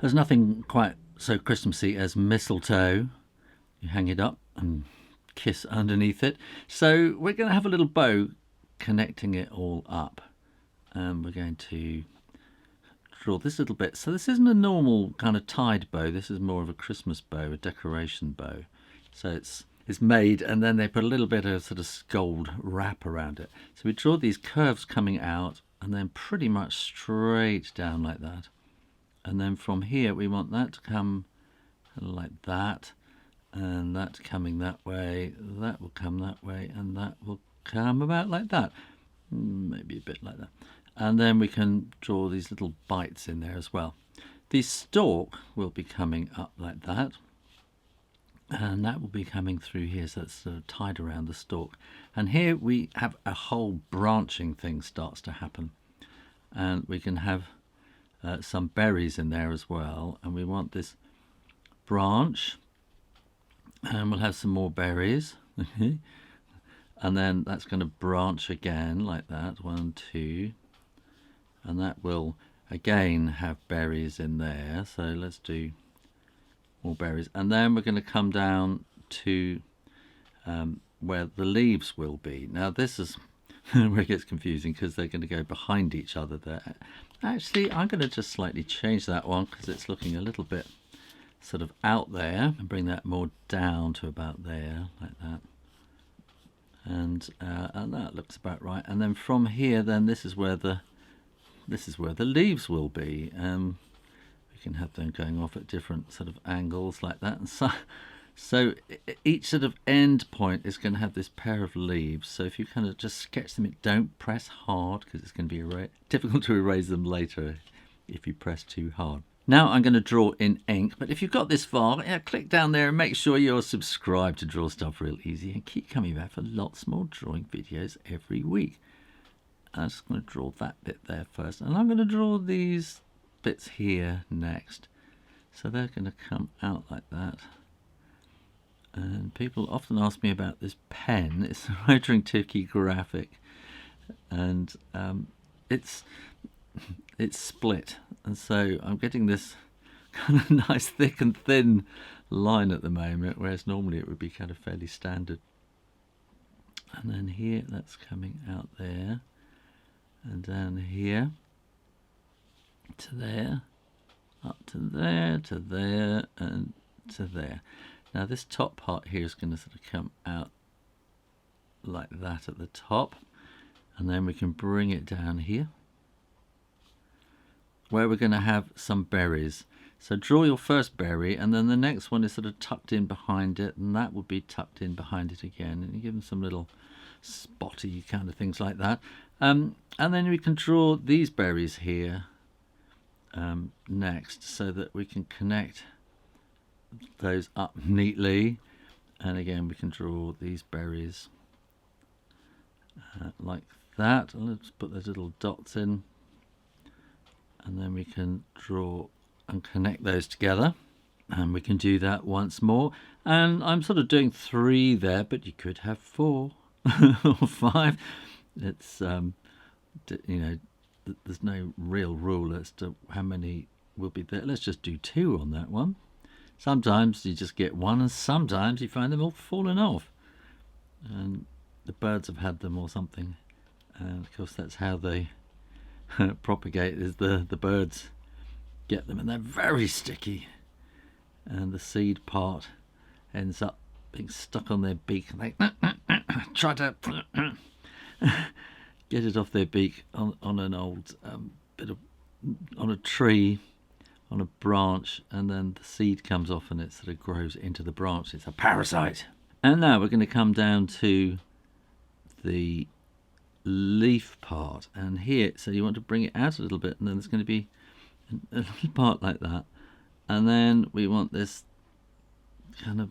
There's nothing quite so Christmassy as mistletoe. You hang it up and kiss underneath it. So we're going to have a little bow connecting it all up. And we're going to draw this little bit. So this isn't a normal kind of tied bow. This is more of a Christmas bow, a decoration bow. So it's made, and then they put a little bit of sort of gold wrap around it. So we draw these curves coming out and then pretty much straight down like that. And then from here we want that to come like that, and that coming that way, that will come that way, and that will come about like that, maybe a bit like that. And then we can draw these little bites in there as well. The stalk will be coming up like that, and that will be coming through here, so it's sort of tied around the stalk. And here we have a whole branching thing starts to happen, and we can have some berries in there as well, and we want this branch, and we'll have some more berries. And then that's going to branch again like that, 1, 2, and that will again have berries in there. So let's do more berries, and then we're going to come down to where the leaves will be. Now this is where it gets confusing, because they're going to go behind each other there. Actually, I'm going to just slightly change that one because it's looking a little bit sort of out there, and bring that more down to about there, like that. And that looks about right. And then from here, then this is where the leaves will be. We can have them going off at different sort of angles like that, and so each sort of end point is going to have this pair of leaves. So if you kind of just sketch them, don't press hard, because it's going to be difficult to erase them later if you press too hard. Now I'm going to draw in ink, but if you've got this far, click down there and make sure you're subscribed to Draw Stuff Real Easy, and keep coming back for lots more drawing videos every week. I'm just going to draw that bit there first, and I'm going to draw these bits here next. So they're going to come out like that. And people often ask me about this pen. It's a Rotring Tiki Graphic, and it's split, and so I'm getting this kind of nice thick and thin line at the moment, whereas normally it would be kind of fairly standard. And then here, that's coming out there, and down here to there, up to there, to there, and to there. Now this top part here is going to sort of come out like that at the top, and then we can bring it down here where we're going to have some berries. So draw your first berry, and then the next one is sort of tucked in behind it, and that will be tucked in behind it again, and you give them some little spotty kind of things like that. And then we can draw these berries here next, so that we can connect those up neatly. And again, we can draw these berries like that. Let's put those little dots in, and then we can draw and connect those together, and we can do that once more. And I'm sort of doing 3 there, but you could have 4 or 5. It's there's no real rule as to how many will be there. Let's just do 2 on that one. Sometimes you just get 1, and sometimes you find them all falling off, and the birds have had them or something. And of course that's how they propagate, is the birds get them, and they're very sticky, and the seed part ends up being stuck on their beak, and they try to get it off their beak on an old on a tree, on a branch, and then the seed comes off and it sort of grows into the branch. It's a parasite. And now we're going to come down to the leaf part, and here, so you want to bring it out a little bit, and then there's going to be a little part like that, and then we want this kind of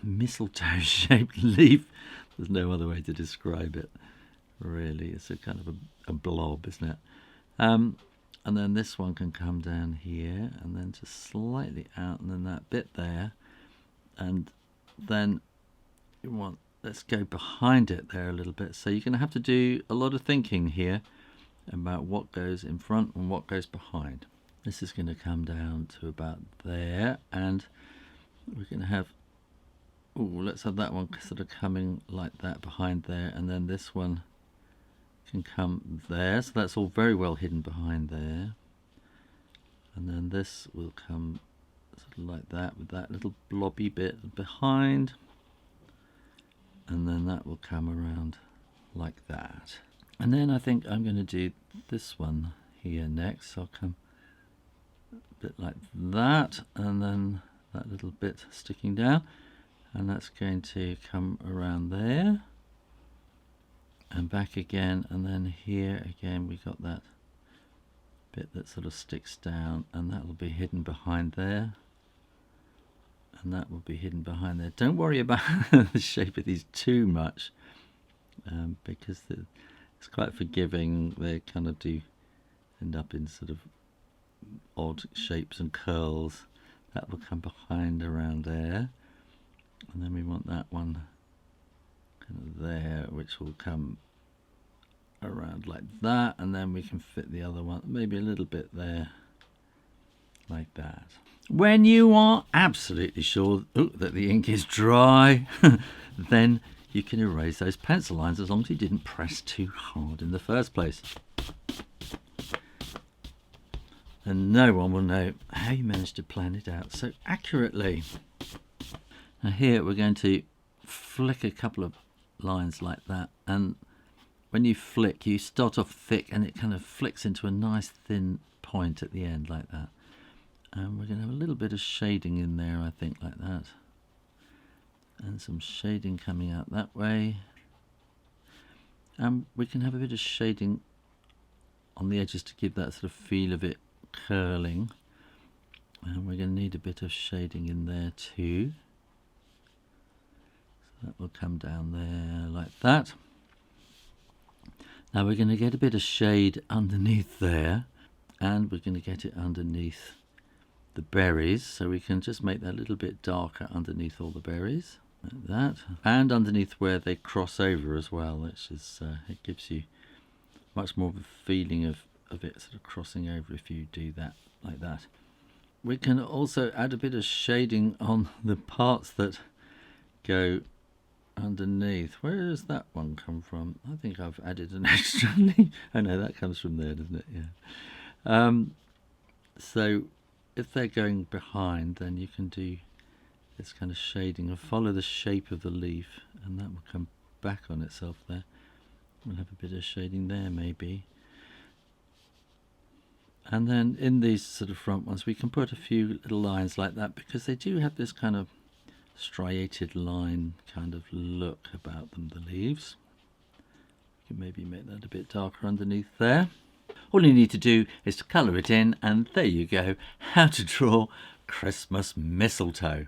mistletoe shaped leaf. There's no other way to describe it, really. It's a kind of a blob, isn't it? And then this one can come down here, and then just slightly out, and then that bit there, and then you want, let's go behind it there a little bit. So you're going to have to do a lot of thinking here about what goes in front and what goes behind. This is going to come down to about there, and we're going to have, let's have that one sort of coming like that behind there, and then this one can come there, so that's all very well hidden behind there. And then this will come sort of like that with that little blobby bit behind, and then that will come around like that. And then I think I'm going to do this one here next. So I'll come a bit like that, and then that little bit sticking down, and that's going to come around there and back again, and then here again we got that bit that sort of sticks down, and that will be hidden behind there, and that will be hidden behind there. Don't worry about the shape of these too much, because it's quite forgiving. They kind of do end up in sort of odd shapes and curls. That will come behind around there, and then we want that one kind of there, which will come around like that, and then we can fit the other one maybe a little bit there like that. When you are absolutely sure that the ink is dry, then you can erase those pencil lines as long as you didn't press too hard in the first place. And no one will know how you managed to plan it out so accurately. Now here we're going to flick a couple of lines like that, and when you flick, you start off thick and it kind of flicks into a nice thin point at the end like that. And we're going to have a little bit of shading in there, I think, like that. And some shading coming out that way. And we can have a bit of shading on the edges to give that sort of feel of it curling. And we're going to need a bit of shading in there too. So that will come down there like that. Now we're going to get a bit of shade underneath there, and we're going to get it underneath the berries, so we can just make that a little bit darker underneath all the berries like that, and underneath where they cross over as well, which is it gives you much more of a feeling of it sort of crossing over if you do that like that. We can also add a bit of shading on the parts that go underneath. Where does that one come from? I think I've added an extra leaf. Oh no, that comes from there, doesn't it? Yeah. So if they're going behind, then you can do this kind of shading and follow the shape of the leaf, and that will come back on itself there. We'll have a bit of shading there maybe. And then in these sort of front ones, we can put a few little lines like that, because they do have this kind of striated line kind of look about them, the leaves. You can maybe make that a bit darker underneath there. All you need to do is to colour it in, and there you go, how to draw Christmas mistletoe.